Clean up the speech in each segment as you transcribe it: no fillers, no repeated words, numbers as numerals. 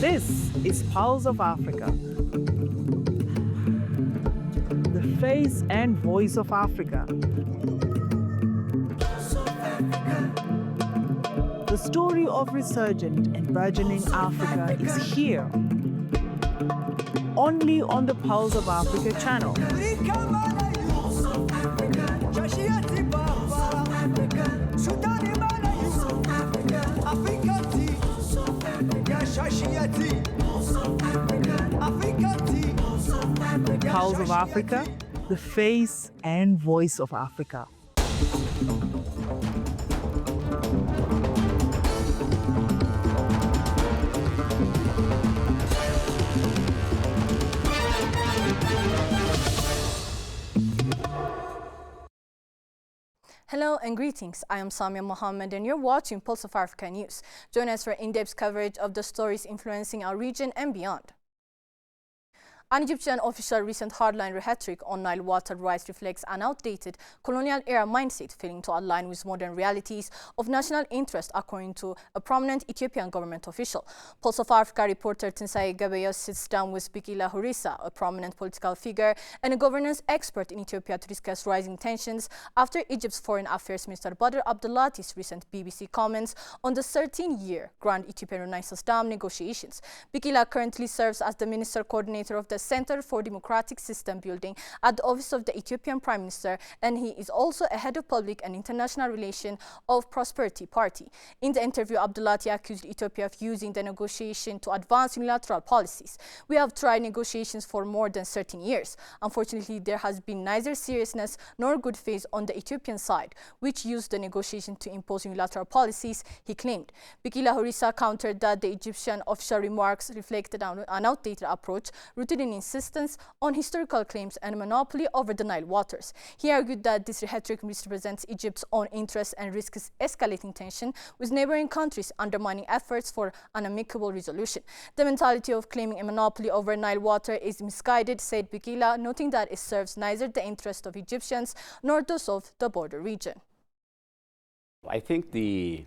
This is Pulse of Africa, the face and voice of Africa. The story of resurgent and burgeoning Africa is here, only on the Pulse of Africa channel. Pulse of Africa, the face and voice of Africa. Hello and greetings. I am Samia Mohammed and you're watching Pulse of Africa News. Join us for in-depth coverage of the stories influencing our region and beyond. An Egyptian official recent hardline rhetoric on Nile water rights reflects an outdated colonial-era mindset failing to align with modern realities of national interest, according to a prominent Ethiopian government official. Pulse of Africa reporter Tinsaye Gabeyo sits down with Bikila Horisa, a prominent political figure and a governance expert in Ethiopia, to discuss rising tensions after Egypt's Foreign Affairs Minister Badr Abdullah's recent BBC comments on the 13-year Grand Ethiopian Renaissance Dam negotiations. Bikila currently serves as the minister coordinator of the Center for Democratic System Building at the Office of the Ethiopian Prime Minister, and he is also a head of public and international relations of Prosperity Party. In the interview, Abdullahi accused Ethiopia of using the negotiation to advance unilateral policies. We have tried negotiations for more than 13 years. Unfortunately, there has been neither seriousness nor good faith on the Ethiopian side, which used the negotiation to impose unilateral policies, he claimed. Bikila Horisa countered that the Egyptian official remarks reflected an outdated approach rooted in insistence on historical claims and monopoly over the Nile waters. He argued that this rhetoric misrepresents Egypt's own interests and risks escalating tension with neighboring countries, undermining efforts for an amicable resolution. The mentality of claiming a monopoly over Nile water is misguided, said Bikila, noting that it serves neither the interests of Egyptians nor those of the border region. I think the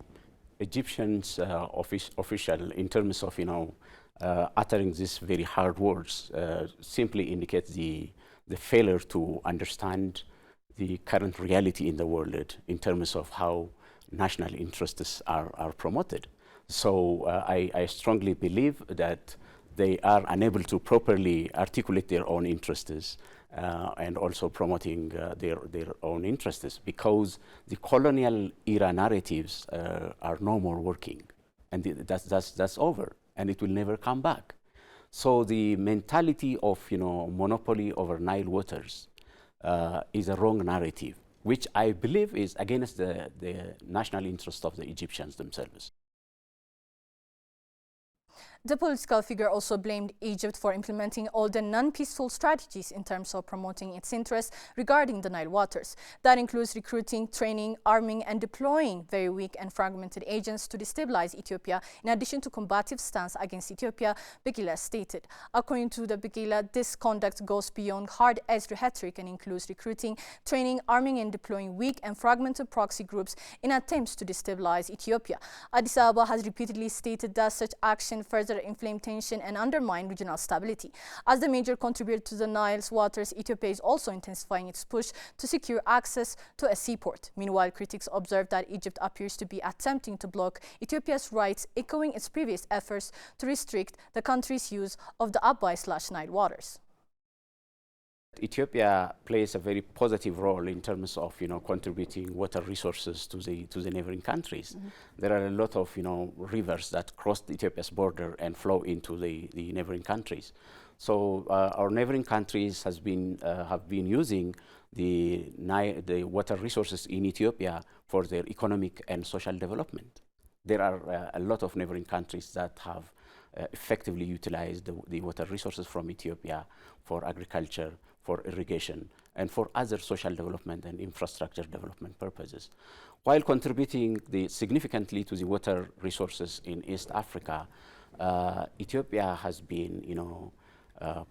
Egyptians official, in terms of, uttering these very hard words, simply indicates the failure to understand the current reality in the world in terms of how national interests are promoted. So I strongly believe that they are unable to properly articulate their own interests and also promoting their own interests, because the colonial era narratives are no more working, and that's over, and it will never come back. So the mentality of monopoly over Nile waters is a wrong narrative, which I believe is against the national interest of the Egyptians themselves. The political figure also blamed Egypt for implementing all the non-peaceful strategies in terms of promoting its interests regarding the Nile waters. That includes recruiting, training, arming, and deploying very weak and fragmented agents to destabilize Ethiopia, in addition to combative stance against Ethiopia, Bikila stated. According to the Bikila, this conduct goes beyond hard-edged rhetoric and includes recruiting, training, arming, and deploying weak and fragmented proxy groups in attempts to destabilize Ethiopia. Addis Ababa has repeatedly stated that such action further inflame tension and undermine regional stability. As the major contributor to the Nile's waters, Ethiopia is also intensifying its push to secure access to a seaport. Meanwhile, critics observe that Egypt appears to be attempting to block Ethiopia's rights, echoing its previous efforts to restrict the country's use of the Abai/Nile waters. Ethiopia plays a very positive role in terms of contributing water resources to the neighboring countries. Mm-hmm. There are a lot of rivers that cross Ethiopia's border and flow into the neighboring countries. So our neighboring countries have been using the water resources in Ethiopia for their economic and social development. There are a lot of neighboring countries that have effectively utilized the water resources from Ethiopia for agriculture, for irrigation, and for other social development and infrastructure development purposes. While contributing significantly to the water resources in East Africa, Ethiopia has been,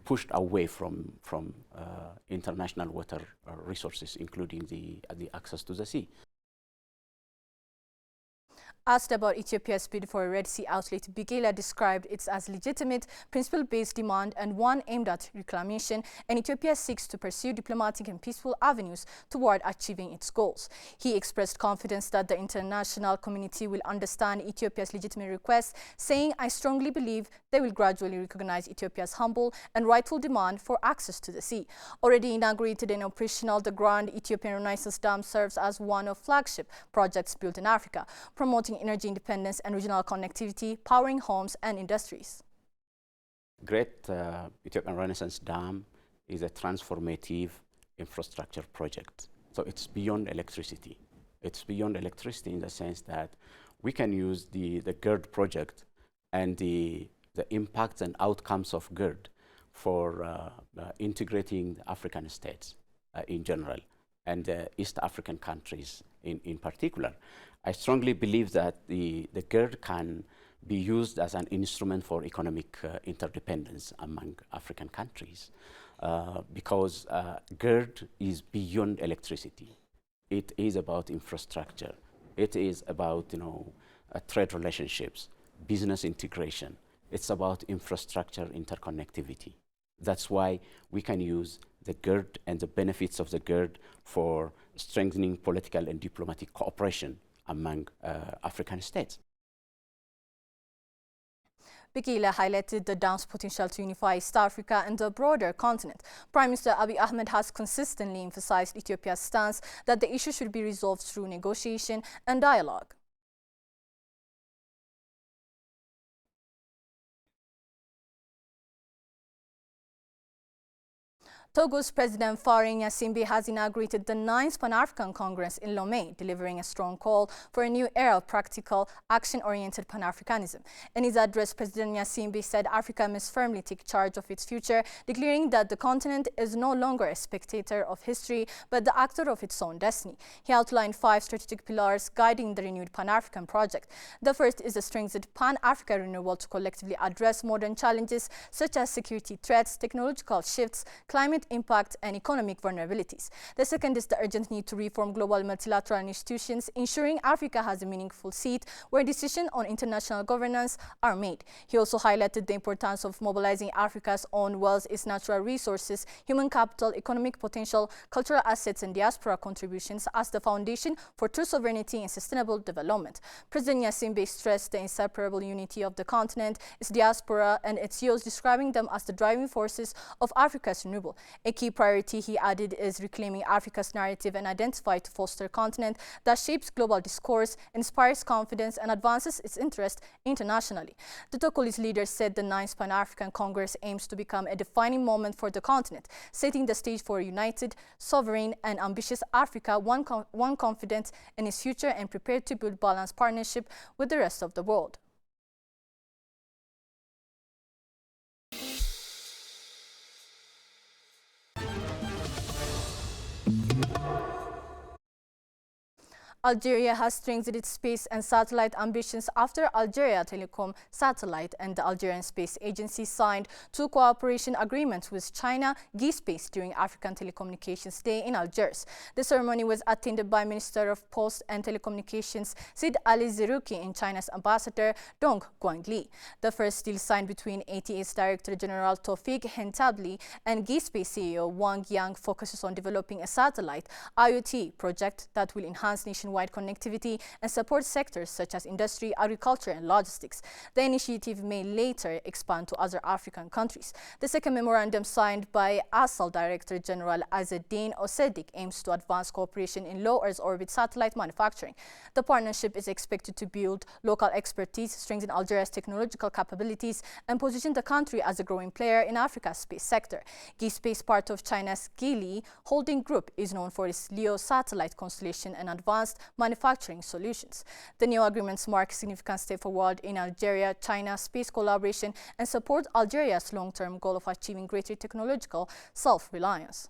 pushed away from international water resources, including the access to the sea. Asked about Ethiopia's bid for a Red Sea outlet, Bigela described it as legitimate, principle-based demand and one aimed at reclamation, and Ethiopia seeks to pursue diplomatic and peaceful avenues toward achieving its goals. He expressed confidence that the international community will understand Ethiopia's legitimate request, saying, "I strongly believe they will gradually recognize Ethiopia's humble and rightful demand for access to the sea." Already inaugurated and operational, the Grand Ethiopian Renaissance Dam serves as one of flagship projects built in Africa, promoting energy independence and regional connectivity, powering homes and industries. Great Ethiopian Renaissance Dam is a transformative infrastructure project. So it's beyond electricity. It's beyond electricity in the sense that we can use the GERD project and the impacts and outcomes of GERD for integrating the African states in general and East African countries in particular. I strongly believe that the GERD can be used as an instrument for economic interdependence among African countries because GERD is beyond electricity. It is about infrastructure. It is about trade relationships, business integration. It's about infrastructure interconnectivity. That's why we can use the GERD and the benefits of the GERD for strengthening political and diplomatic cooperation among African states. Bigela highlighted the dam's potential to unify East Africa and the broader continent. Prime Minister Abiy Ahmed has consistently emphasized Ethiopia's stance that the issue should be resolved through negotiation and dialogue. Togo's President Faure Gnassingbe has inaugurated the 9th Pan-African Congress in Lomé, delivering a strong call for a new era of practical, action-oriented Pan-Africanism. In his address, President Gnassingbe said Africa must firmly take charge of its future, declaring that the continent is no longer a spectator of history, but the actor of its own destiny. He outlined 5 strategic pillars guiding the renewed Pan-African project. The first is the strengthened Pan-Africa renewal to collectively address modern challenges such as security threats, technological shifts, climate impact and economic vulnerabilities. The second is the urgent need to reform global multilateral institutions, ensuring Africa has a meaningful seat where decisions on international governance are made. He also highlighted the importance of mobilizing Africa's own wealth, its natural resources, human capital, economic potential, cultural assets and diaspora contributions as the foundation for true sovereignty and sustainable development. President Gnassingbe stressed the inseparable unity of the continent, its diaspora and its youth, describing them as the driving forces of Africa's renewal. A key priority, he added, is reclaiming Africa's narrative and identify to foster a continent that shapes global discourse, inspires confidence, and advances its interest internationally. The Togolese leader said the 9th Pan-African Congress aims to become a defining moment for the continent, setting the stage for a united, sovereign, and ambitious Africa, one confident in its future and prepared to build balanced partnership with the rest of the world. Algeria has strengthened its space and satellite ambitions after Algeria Telecom Satellite and the Algerian Space Agency signed 2 cooperation agreements with China GSpace during African Telecommunications Day in Algiers. The ceremony was attended by Minister of Post and Telecommunications Sid Ali Zerouki and China's Ambassador Dong Guangli. The first deal signed between ATA's Director General Taufik Hentabli and GSpace CEO Wang Yang focuses on developing a satellite IoT project that will enhance nationwide connectivity and support sectors such as industry, agriculture, and logistics. The initiative may later expand to other African countries. The second memorandum signed by ASAL Director General Azzeddine Ossedik aims to advance cooperation in low Earth orbit satellite manufacturing. The partnership is expected to build local expertise, strengthen Algeria's technological capabilities, and position the country as a growing player in Africa's space sector. GSpace, part of China's Geely Holding Group, is known for its LEO satellite constellation and advanced manufacturing solutions. The new agreements mark a significant step forward in Algeria-China space collaboration and support Algeria's long-term goal of achieving greater technological self-reliance.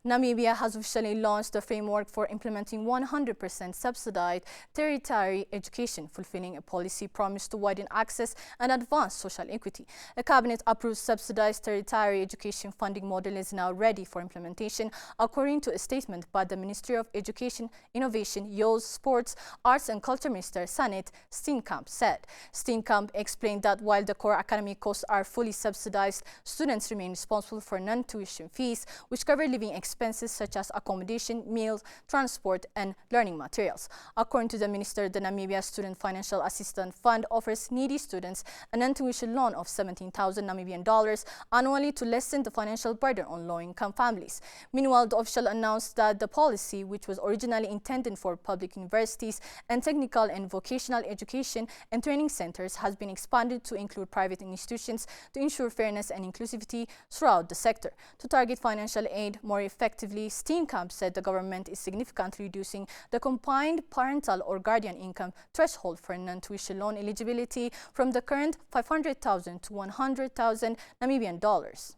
Namibia has officially launched the framework for implementing 100% subsidized tertiary education, fulfilling a policy promise to widen access and advance social equity. The cabinet-approved subsidized tertiary education funding model is now ready for implementation, according to a statement by the Ministry of Education, Innovation, Youth, Sports, Arts and Culture Minister Sanet Steenkamp said. Steenkamp explained that while the core academic costs are fully subsidized, students remain responsible for non-tuition fees, which cover living expenses such as accommodation, meals, transport, and learning materials. According to the minister, the Namibia Student Financial Assistance Fund offers needy students a non-tuition loan of 17,000 Namibian dollars annually to lessen the financial burden on low-income families. Meanwhile, the official announced that the policy, which was originally intended for public universities and technical and vocational education and training centers, has been expanded to include private institutions to ensure fairness and inclusivity throughout the sector. To target financial aid more effectively, Steenkamp said the government is significantly reducing the combined parental or guardian income threshold for non-tuition loan eligibility from the current 500,000 to 100,000 Namibian dollars.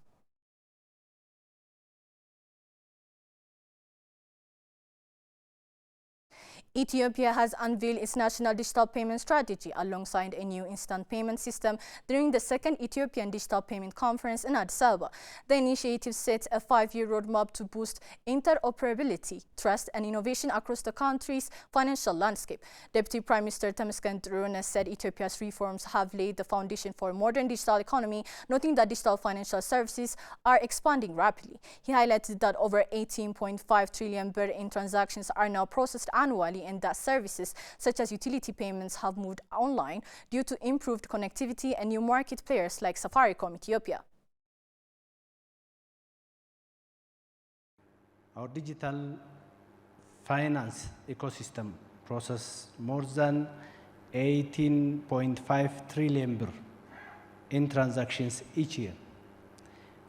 Ethiopia has unveiled its national digital payment strategy alongside a new instant payment system during the second Ethiopian Digital Payment Conference in Addis Ababa. The initiative sets a 5-year roadmap to boost interoperability, trust, and innovation across the country's financial landscape. Deputy Prime Minister Temesgen Durune said Ethiopia's reforms have laid the foundation for a modern digital economy, noting that digital financial services are expanding rapidly. He highlighted that over 18.5 trillion birr in transactions are now processed annually, and that services such as utility payments have moved online due to improved connectivity and new market players like Safaricom Ethiopia. Our digital finance ecosystem processes more than 18.5 trillion birr in transactions each year.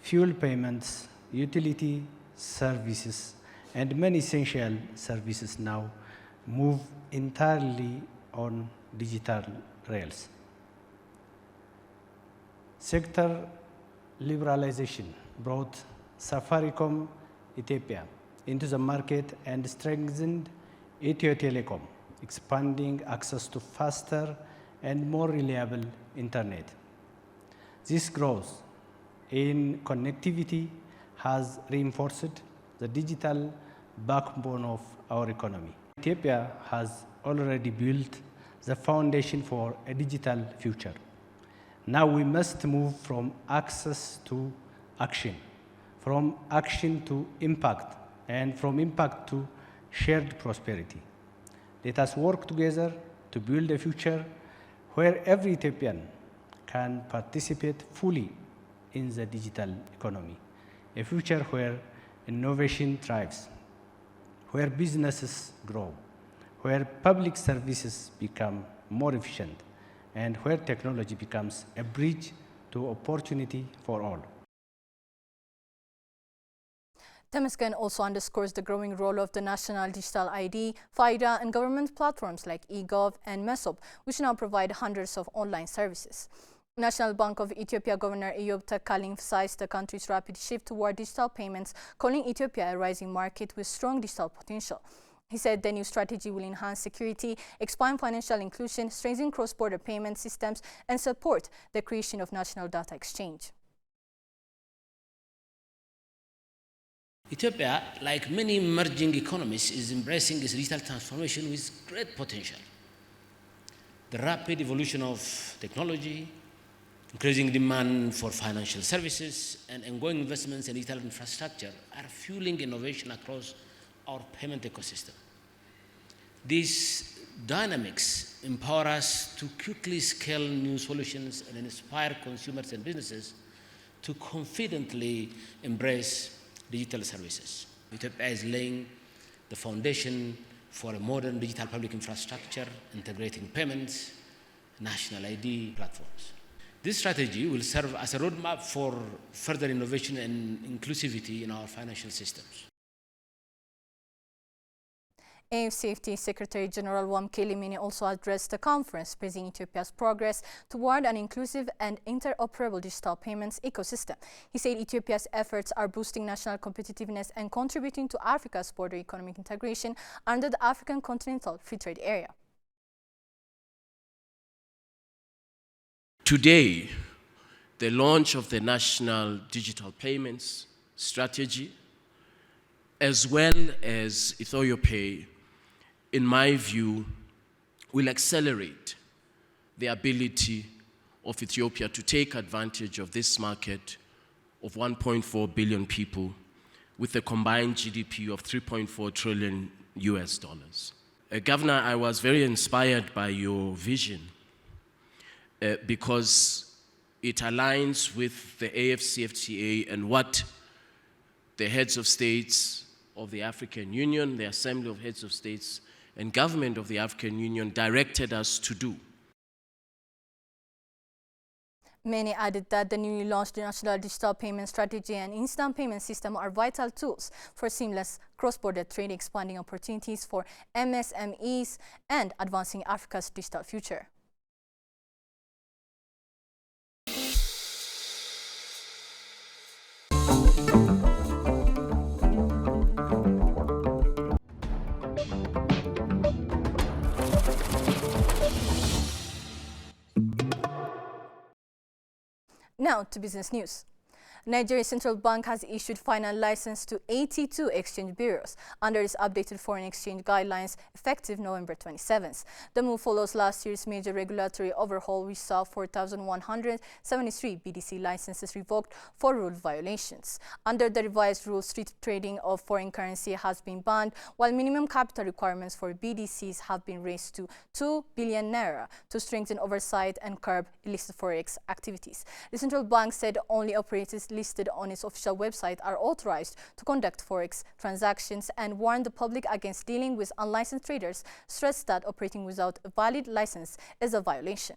Fuel payments, utility services, and many essential services now move entirely on digital rails. Sector liberalization brought Safaricom Ethiopia into the market and strengthened Ethio Telecom, expanding access to faster and more reliable internet. This growth in connectivity has reinforced the digital backbone of our economy. Ethiopia has already built the foundation for a digital future. Now we must move from access to action, from action to impact, and from impact to shared prosperity. Let us work together to build a future where every Ethiopian can participate fully in the digital economy, a future where innovation thrives, where businesses grow, where public services become more efficient, and where technology becomes a bridge to opportunity for all. Temesgen also underscores the growing role of the National Digital ID, FIDA, and government platforms like eGov and MESOP, which now provide hundreds of online services. National Bank of Ethiopia Governor Eyob Tekkal emphasized the country's rapid shift toward digital payments, calling Ethiopia a rising market with strong digital potential. He said the new strategy will enhance security, expand financial inclusion, strengthen cross-border payment systems, and support the creation of national data exchange. Ethiopia, like many emerging economies, is embracing its digital transformation with great potential. The rapid evolution of technology, increasing demand for financial services, and ongoing investments in digital infrastructure are fueling innovation across our payment ecosystem. These dynamics empower us to quickly scale new solutions and inspire consumers and businesses to confidently embrace digital services. Ethiopia is laying the foundation for a modern digital public infrastructure, integrating payments, national ID platforms. This strategy will serve as a roadmap for further innovation and inclusivity in our financial systems. AFCFTA Secretary General Wamkeli Mini also addressed the conference, praising Ethiopia's progress toward an inclusive and interoperable digital payments ecosystem. He said Ethiopia's efforts are boosting national competitiveness and contributing to Africa's border economic integration under the African Continental Free Trade Area. Today, the launch of the National Digital Payments Strategy, as well as EthioPay, in my view, will accelerate the ability of Ethiopia to take advantage of this market of 1.4 billion people with a combined GDP of 3.4 trillion US dollars. Governor, I was very inspired by your vision because it aligns with the AFCFTA and what the heads of states of the African Union, the Assembly of Heads of States and Government of the African Union directed us to do. Many added that the newly launched National Digital Payment Strategy and Instant Payment System are vital tools for seamless cross-border trade, expanding opportunities for MSMEs and advancing Africa's digital future. Now to business news. Nigeria's central bank has issued final license to 82 exchange bureaus under its updated foreign exchange guidelines effective November 27th. The move follows last year's major regulatory overhaul, which saw 4,173 BDC licenses revoked for rule violations. Under the revised rules, street trading of foreign currency has been banned, while minimum capital requirements for BDCs have been raised to 2 billion naira to strengthen oversight and curb illicit forex activities. The central bank said only operators listed on its official website are authorized to conduct forex transactions and warned the public against dealing with unlicensed traders, stressed that operating without a valid license is a violation.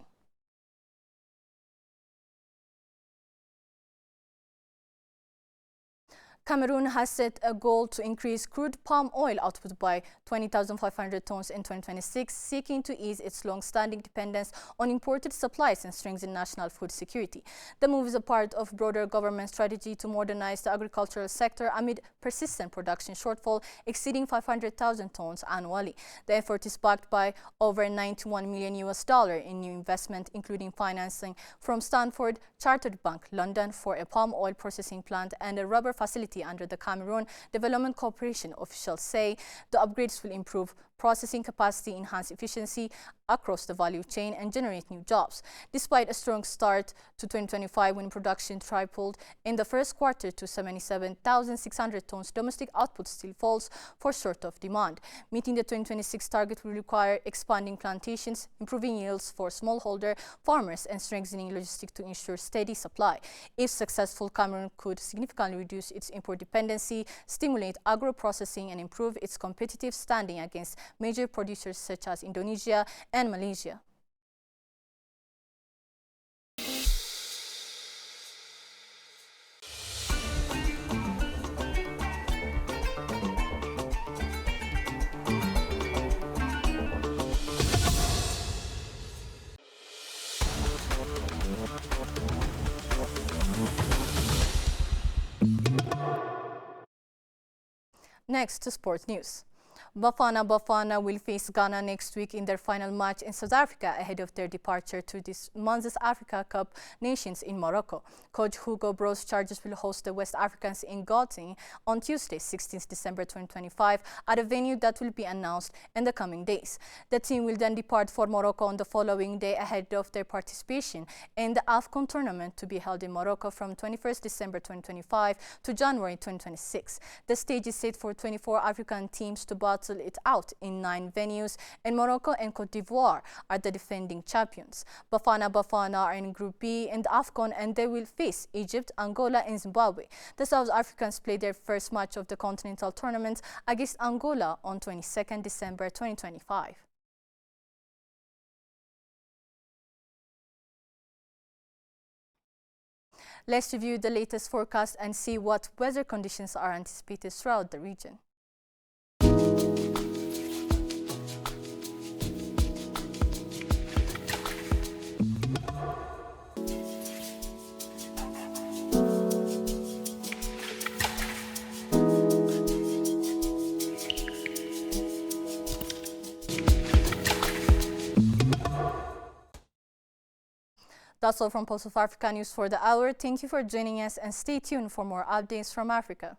Cameroon has set a goal to increase crude palm oil output by 20,500 tons in 2026, seeking to ease its long-standing dependence on imported supplies and strengthen national food security. The move is a part of broader government strategy to modernize the agricultural sector amid persistent production shortfall exceeding 500,000 tons annually. The effort is backed by over 91 million US dollars in new investment, including financing from Stanford Chartered Bank London for a palm oil processing plant and a rubber facility under the Cameroon Development Corporation. Officials say the upgrades will improve processing capacity, enhance efficiency across the value chain, and generate new jobs. Despite a strong start to 2025 when production tripled in the first quarter to 77,600 tons, domestic output still falls for short of demand. Meeting the 2026 target will require expanding plantations, improving yields for smallholder farmers, and strengthening logistics to ensure steady supply. If successful, Cameroon could significantly reduce its import dependency, stimulate agro-processing, and improve its competitive standing against major producers such as Indonesia and Malaysia. Next to sports news. Bafana will face Ghana next week in their final match in South Africa ahead of their departure to this month's Africa Cup Nations in Morocco. Coach Hugo Broos Chargers will host the West Africans in Gauteng on Tuesday, 16th December 2025, at a venue that will be announced in the coming days. The team will then depart for Morocco on the following day ahead of their participation in the AFCON tournament to be held in Morocco from 21st December 2025 to January 2026. The stage is set for 24 African teams to battle it out in 9 venues, and Morocco and Cote d'Ivoire are the defending champions. Bafana are in Group B in the AFCON, and they will face Egypt, Angola, and Zimbabwe. The South Africans play their first match of the continental tournament against Angola on 22nd December 2025. Let's review the latest forecast and see what weather conditions are anticipated throughout the region. That's all from Pulse of Africa News for the hour. Thank you for joining us and stay tuned for more updates from Africa.